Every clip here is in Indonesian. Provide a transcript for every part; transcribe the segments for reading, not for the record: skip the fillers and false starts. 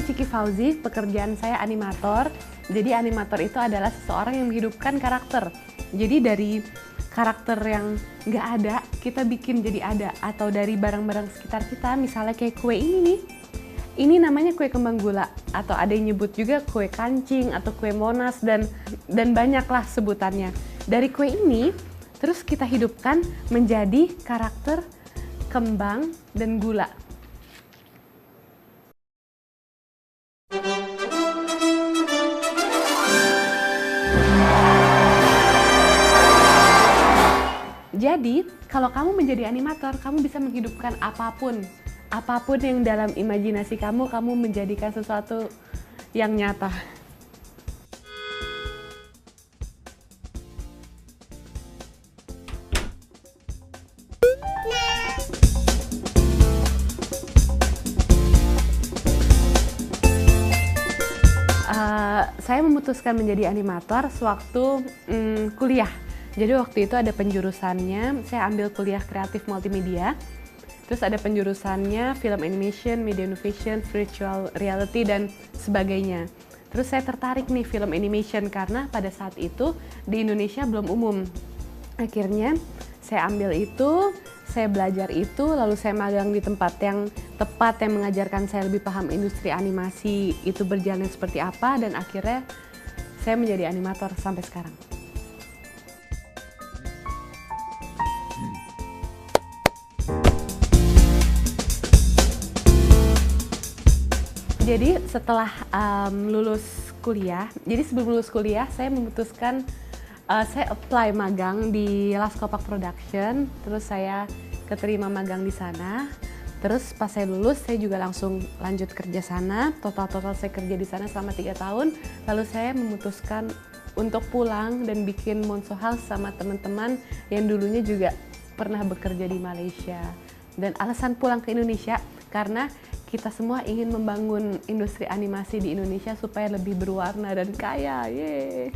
Ciki Fauzi, pekerjaan saya animator. Jadi animator itu adalah seseorang yang menghidupkan karakter. Jadi dari karakter yang nggak ada, kita bikin jadi ada. Atau dari barang-barang sekitar kita, misalnya kayak kue ini nih. Ini namanya kue kembang gula, atau ada yang nyebut juga kue kancing atau kue monas, dan banyaklah sebutannya. Dari kue ini, terus kita hidupkan menjadi karakter kembang dan gula. Jadi, kalau kamu menjadi animator, kamu bisa menghidupkan apapun. Apapun yang dalam imajinasi kamu, kamu menjadikan sesuatu yang nyata. Saya memutuskan menjadi animator sewaktu kuliah. Jadi waktu itu ada penjurusannya, saya ambil kuliah kreatif multimedia. Terus ada penjurusannya film animation, media innovation, virtual reality, dan sebagainya. Terus saya tertarik nih film animation karena pada saat itu di Indonesia belum umum. Akhirnya saya ambil itu, saya belajar itu, lalu saya magang di tempat yang tepat yang mengajarkan saya lebih paham industri animasi itu berjalan seperti apa, dan akhirnya saya menjadi animator sampai sekarang. Jadi setelah lulus kuliah, jadi sebelum lulus kuliah saya memutuskan saya apply magang di Laskopak Production, terus saya keterima magang di sana. Terus pas saya lulus, saya juga langsung lanjut kerja sana. Total saya kerja di sana selama 3 tahun. Lalu saya memutuskan untuk pulang dan bikin Monso House sama teman-teman yang dulunya juga pernah bekerja di Malaysia. Dan alasan pulang ke Indonesia karena kita semua ingin membangun industri animasi di Indonesia supaya lebih berwarna dan kaya. Yeay!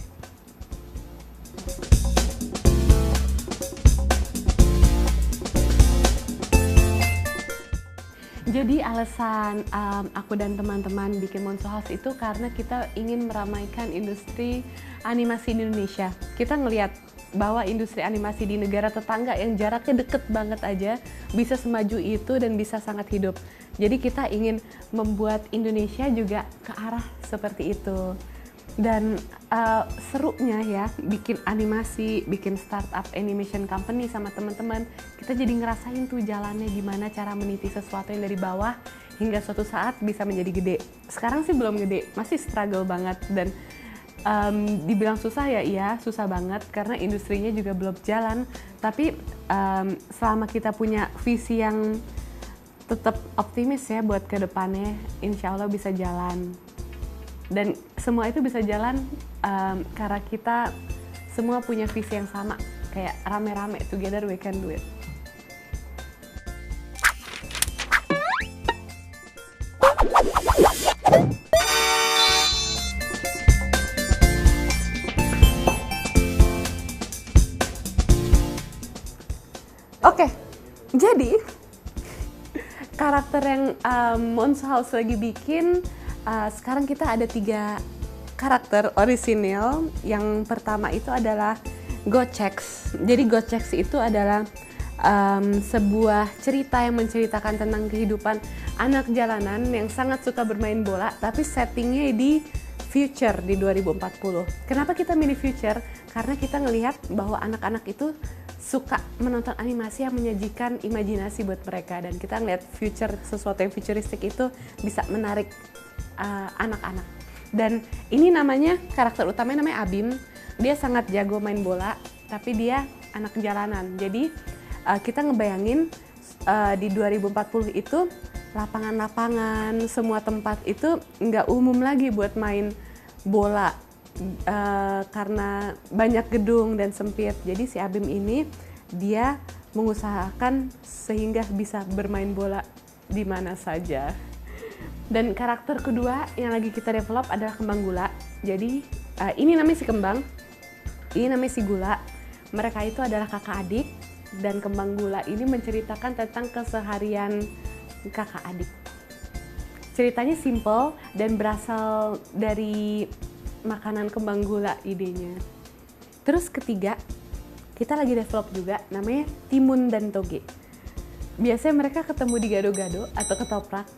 Jadi alasan aku dan teman-teman bikin Monso House itu karena kita ingin meramaikan industri animasi di Indonesia. Kita ngelihat bahwa industri animasi di negara tetangga yang jaraknya deket banget aja bisa semaju itu dan bisa sangat hidup. Jadi kita ingin membuat Indonesia juga ke arah seperti itu. Dan serunya ya, bikin animasi, bikin startup animation company sama teman-teman, kita jadi ngerasain tuh jalannya gimana cara meniti sesuatu yang dari bawah hingga suatu saat bisa menjadi gede. Sekarang sih belum gede, masih struggle banget, dan dibilang susah ya, iya susah banget karena industrinya juga belum jalan. Tapi selama kita punya visi yang tetap optimis ya buat ke depannya, insya Allah bisa jalan. Dan semua itu bisa jalan karena kita semua punya visi yang sama, kayak rame-rame, together we can do it. Oke, jadi karakter yang Monso House lagi bikin, sekarang kita ada 3 karakter orisinil. Yang pertama itu adalah Gocex. Jadi Gocex itu adalah sebuah cerita yang menceritakan tentang kehidupan anak jalanan yang sangat suka bermain bola, tapi settingnya di future, di 2040. Kenapa kita milih future? Karena kita ngelihat bahwa anak-anak itu suka menonton animasi yang menyajikan imajinasi buat mereka, dan kita ngeliat future, sesuatu yang futuristik itu bisa menarik anak-anak. Dan ini namanya, karakter utamanya namanya Abim. Dia sangat jago main bola, tapi dia anak jalanan. Jadi kita ngebayangin di 2040 itu lapangan-lapangan, semua tempat itu nggak umum lagi buat main bola. Karena banyak gedung dan sempit. Jadi si Abim ini dia mengusahakan sehingga bisa bermain bola di mana saja. Dan karakter kedua yang lagi kita develop adalah Kembang Gula. Jadi ini namanya si Kembang, ini namanya si Gula. Mereka itu adalah kakak adik, dan Kembang Gula ini menceritakan tentang keseharian kakak adik. Ceritanya simple dan berasal dari makanan kembang gula idenya. Terus ketiga, kita lagi develop juga namanya Timun dan Toge. Biasanya mereka ketemu di gado-gado atau ketoprak.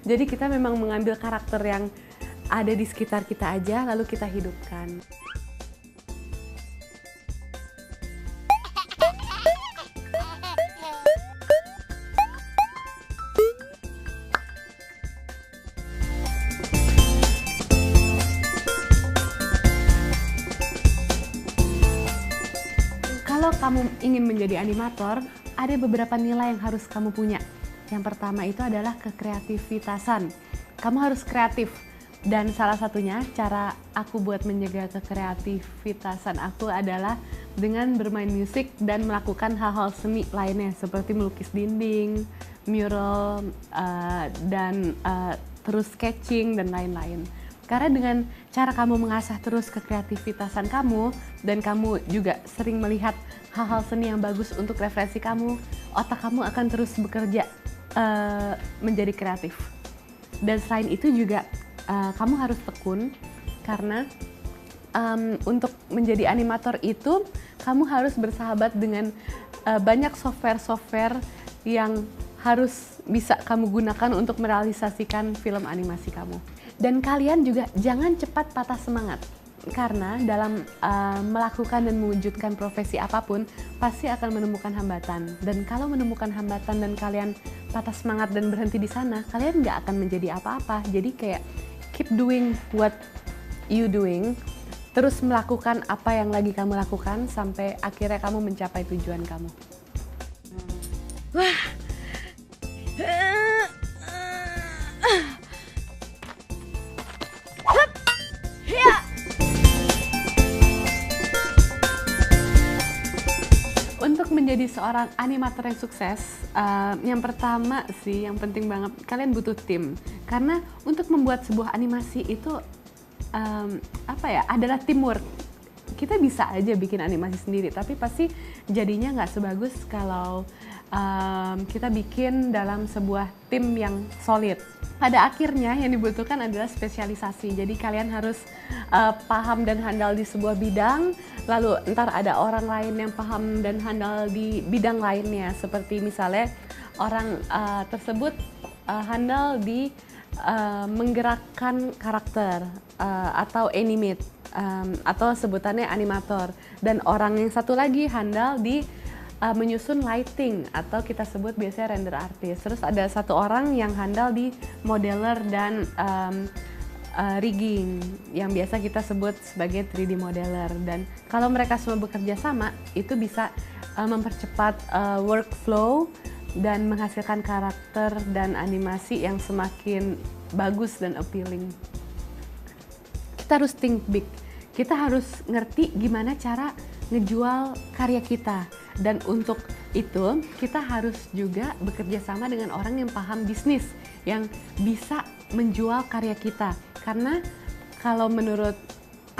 Jadi kita memang mengambil karakter yang ada di sekitar kita aja lalu kita hidupkan. Kalau kamu ingin menjadi animator, ada beberapa nilai yang harus kamu punya. Yang pertama itu adalah kekreativitasan. Kamu harus kreatif. Dan salah satunya cara aku buat menjaga kekreativitasan aku adalah dengan bermain musik dan melakukan hal-hal seni lainnya seperti melukis dinding, mural, dan terus sketching dan lain-lain. Karena dengan cara kamu mengasah terus kekreativitasan kamu dan kamu juga sering melihat hal-hal seni yang bagus untuk referensi kamu, otak kamu akan terus bekerja menjadi kreatif. Dan selain itu juga kamu harus tekun karena untuk menjadi animator itu kamu harus bersahabat dengan banyak software-software yang harus bisa kamu gunakan untuk merealisasikan film animasi kamu. Dan kalian juga jangan cepat patah semangat, karena dalam melakukan dan mewujudkan profesi apapun pasti akan menemukan hambatan. Dan kalau menemukan hambatan dan kalian patah semangat dan berhenti di sana, kalian nggak akan menjadi apa-apa. Jadi kayak keep doing what you doing, terus melakukan apa yang lagi kamu lakukan sampai akhirnya kamu mencapai tujuan kamu. Wah. Untuk menjadi seorang animator yang sukses, yang pertama sih, yang penting banget, kalian butuh tim. Karena untuk membuat sebuah animasi itu adalah teamwork. Kita bisa aja bikin animasi sendiri, tapi pasti jadinya nggak sebagus kalau kita bikin dalam sebuah tim yang solid. Pada akhirnya yang dibutuhkan adalah spesialisasi. Jadi kalian harus paham dan handal di sebuah bidang, lalu ntar ada orang lain yang paham dan handal di bidang lainnya. Seperti misalnya orang tersebut handal di menggerakkan karakter atau animate atau sebutannya animator. Dan orang yang satu lagi handal di menyusun lighting atau kita sebut biasanya render artist. Terus ada satu orang yang handal di modeler dan rigging yang biasa kita sebut sebagai 3D modeler. Dan kalau mereka semua bekerja sama, itu bisa mempercepat workflow dan menghasilkan karakter dan animasi yang semakin bagus dan appealing. Kita harus think big. Kita harus ngerti gimana cara ngejual karya kita. Dan untuk itu kita harus juga bekerja sama dengan orang yang paham bisnis, yang bisa menjual karya kita. Karena kalau menurut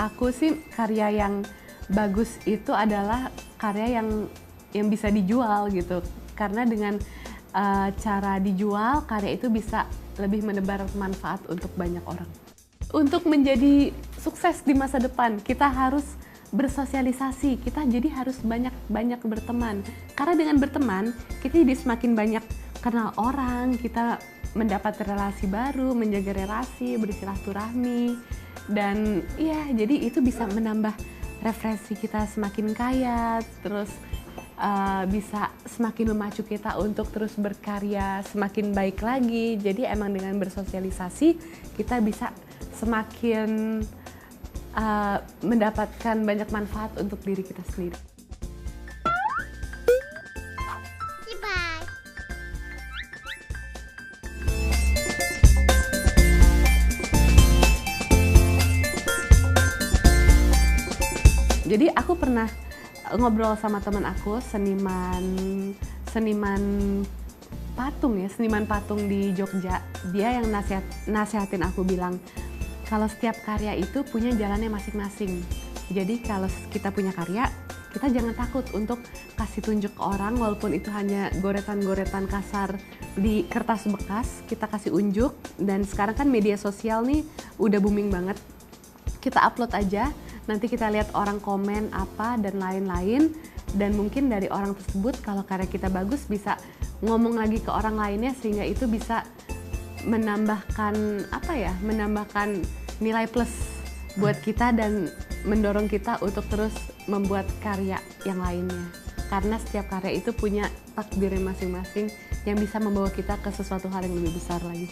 aku sih karya yang bagus itu adalah karya yang bisa dijual gitu. Karena dengan cara dijual, karya itu bisa lebih menebar manfaat untuk banyak orang. Untuk menjadi sukses di masa depan, kita harus bersosialisasi, kita jadi harus banyak berteman. Karena dengan berteman, kita jadi semakin banyak kenal orang, kita mendapat relasi baru, menjaga relasi, bersilaturahmi, dan ya jadi itu bisa menambah referensi kita semakin kaya, terus bisa semakin memacu kita untuk terus berkarya semakin baik lagi. Jadi emang dengan bersosialisasi kita bisa semakin mendapatkan banyak manfaat untuk diri kita sendiri. Bye. Jadi aku pernah ngobrol sama teman aku, seniman patung di Jogja. Dia yang nasihatin aku bilang, kalau setiap karya itu punya jalannya masing-masing. Jadi kalau kita punya karya, kita jangan takut untuk kasih tunjuk ke orang, walaupun itu hanya goretan-goretan kasar di kertas bekas, kita kasih unjuk. Dan sekarang kan media sosial nih udah booming banget, kita upload aja, nanti kita lihat orang komen apa dan lain-lain. Dan mungkin dari orang tersebut kalau karya kita bagus bisa ngomong lagi ke orang lainnya, sehingga itu bisa menambahkan menambahkan nilai plus buat kita dan mendorong kita untuk terus membuat karya yang lainnya. Karena setiap karya itu punya takdirnya masing-masing yang bisa membawa kita ke sesuatu hal yang lebih besar lagi.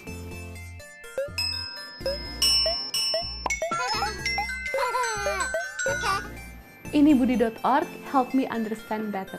Ini Budi.org, help me understand better.